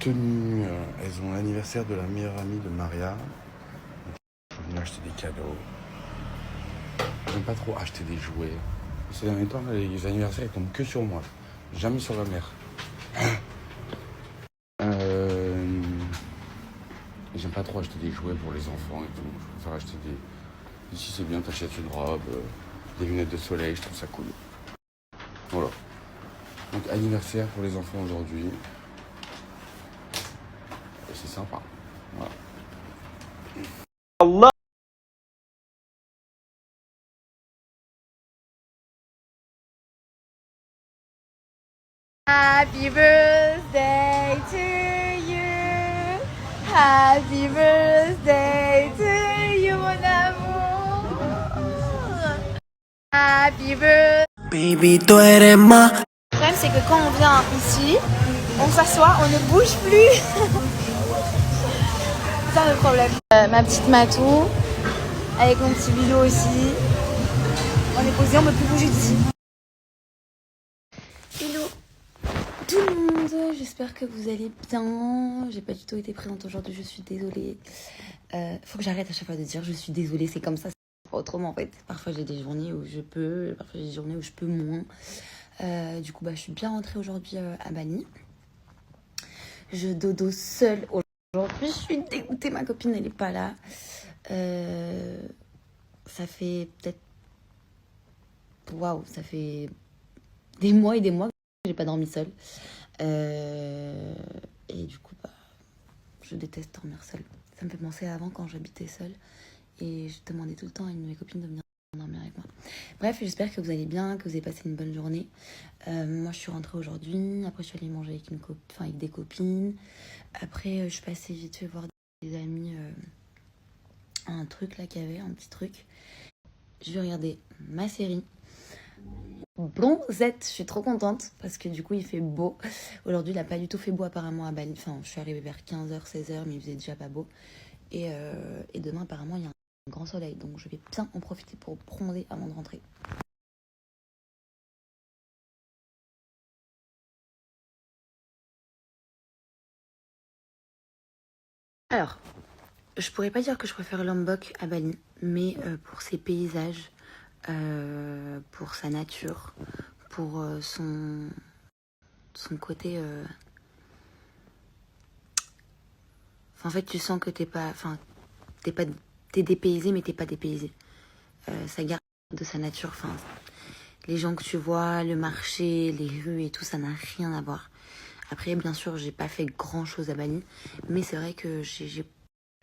tenue, elles ont l'anniversaire de la meilleure amie de Maria. Je suis venu acheter des cadeaux. J'aime pas trop acheter des jouets. Ces derniers temps, les anniversaires, ils tombent que sur moi. Jamais sur la mère. J'aime pas trop acheter des jouets pour les enfants et tout. Je préfère acheter des... Ici, c'est bien, t'achètes une robe, des lunettes de soleil, je trouve ça cool. Voilà. Donc, anniversaire pour les enfants aujourd'hui. Et c'est sympa. Voilà. Allah. Happy birthday to you. Happy birthday to you, mon amour. Happy birthday. Baby, tú eres más. Le problème, c'est que quand on vient ici, on s'assoit, on ne bouge plus. C'est ça le problème. Ma petite Matou, avec mon petit Bilo aussi. On est posé, on ne peut plus bouger d'ici. Hello tout le monde, j'espère que vous allez bien. J'ai pas du tout été présente aujourd'hui, je suis désolée. Faut que j'arrête à chaque fois de dire je suis désolée, c'est comme ça, c'est pas autrement en fait. Parfois j'ai des journées où je peux, parfois j'ai des journées où je peux moins. Du coup, je suis bien rentrée aujourd'hui à Bali. Je dodo seule aujourd'hui, je suis dégoûtée, ma copine elle est pas là. Ça fait peut-être... Waouh, ça fait des mois et des mois que j'ai pas dormi seule. Et du coup, je déteste dormir seule. Ça me fait penser à avant quand j'habitais seule. Et je demandais tout le temps à une de mes copines de venir dormir avec moi. Bref, j'espère que vous allez bien, que vous avez passé une bonne journée. Moi, je suis rentrée aujourd'hui. Après, je suis allée manger avec des copines. Après, je suis passée vite fait voir des amis. Un truc là qu'il y avait, un petit truc. Je vais regarder ma série. Bronzette, je suis trop contente parce que du coup il fait beau. Aujourd'hui il n'a pas du tout fait beau apparemment à Bali. Enfin, je suis arrivée vers 15h, 16h, mais il faisait déjà pas beau. Et demain apparemment il y a un grand soleil, donc je vais bien en profiter pour bronzer avant de rentrer. Alors, je pourrais pas dire que je préfère Lombok à Bali, mais pour ses paysages, pour sa nature, pour son côté... En fait, tu sens que t'es dépaysé, mais t'es pas dépaysé. Ça garde de sa nature. Enfin, les gens que tu vois, le marché, les rues et tout, ça n'a rien à voir. Après, bien sûr, j'ai pas fait grand chose à Bali, mais c'est vrai que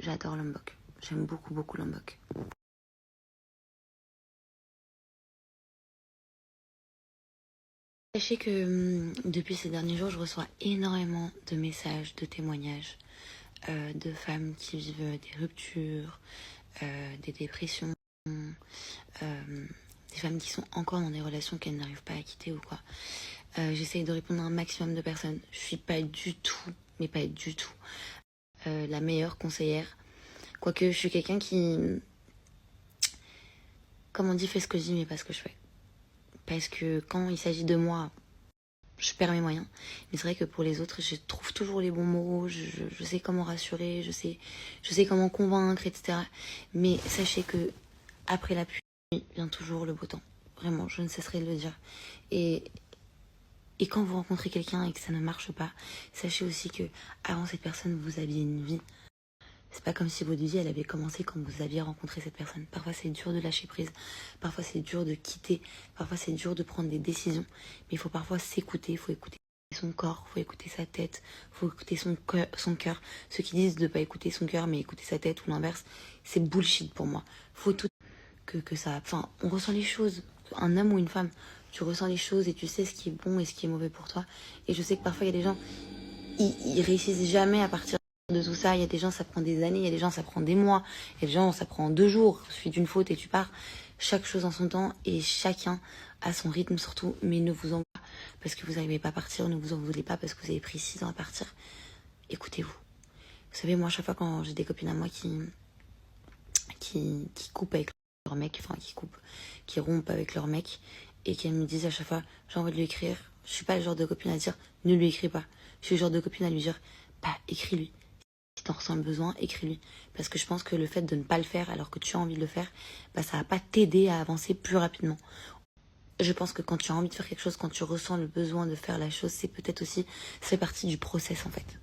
j'adore Lombok. J'aime beaucoup, beaucoup Lombok. Sachez que depuis ces derniers jours, je reçois énormément de messages, de témoignages de femmes qui vivent des ruptures, des dépressions, des femmes qui sont encore dans des relations qu'elles n'arrivent pas à quitter ou quoi. J'essaye de répondre à un maximum de personnes. Je suis pas du tout, mais pas du tout, la meilleure conseillère. Quoique je suis quelqu'un qui, comme on dit, fait ce que je dis mais pas ce que je fais. Parce que quand il s'agit de moi, je perds mes moyens. Mais c'est vrai que pour les autres, je trouve toujours les bons mots, je sais comment rassurer, je sais comment convaincre, etc. Mais sachez que après la pluie vient toujours le beau temps. Vraiment, je ne cesserai de le dire. Et quand vous rencontrez quelqu'un et que ça ne marche pas, sachez aussi que avant cette personne, vous aviez une vie. C'est pas comme si votre vie, elle avait commencé quand vous aviez rencontré cette personne. Parfois, c'est dur de lâcher prise. Parfois, c'est dur de quitter. Parfois, c'est dur de prendre des décisions. Mais il faut parfois s'écouter. Il faut écouter son corps. Il faut écouter sa tête. Il faut écouter son cœur. Ceux qui disent de ne pas écouter son cœur, mais écouter sa tête ou l'inverse, c'est bullshit pour moi. Faut tout que ça... Enfin, on ressent les choses. Un homme ou une femme, tu ressens les choses et tu sais ce qui est bon et ce qui est mauvais pour toi. Et je sais que parfois, il y a des gens, ils réussissent jamais à partir de tout ça. Il y a des gens, ça prend des années, il y a des gens, ça prend des mois, il y a des gens, ça prend 2 jours, suite d'une faute et tu pars. Chaque chose en son temps et chacun à son rythme surtout, mais ne vous en pas parce que vous n'arrivez pas à partir, ne vous en voulez pas parce que vous avez pris 6 ans à partir. Écoutez-vous. Vous savez, moi, à chaque fois quand j'ai des copines à moi qui coupent avec leur mec, enfin qui rompent avec leur mec et qui me disent à chaque fois, j'ai envie de lui écrire. Je suis pas le genre de copine à dire, ne lui écris pas. Je suis le genre de copine à lui dire, bah écris-lui. Si t'en ressens le besoin, écris-lui. Parce que je pense que le fait de ne pas le faire alors que tu as envie de le faire, bah ça va pas t'aider à avancer plus rapidement. Je pense que quand tu as envie de faire quelque chose, quand tu ressens le besoin de faire la chose, c'est peut-être aussi, ça fait partie du process en fait.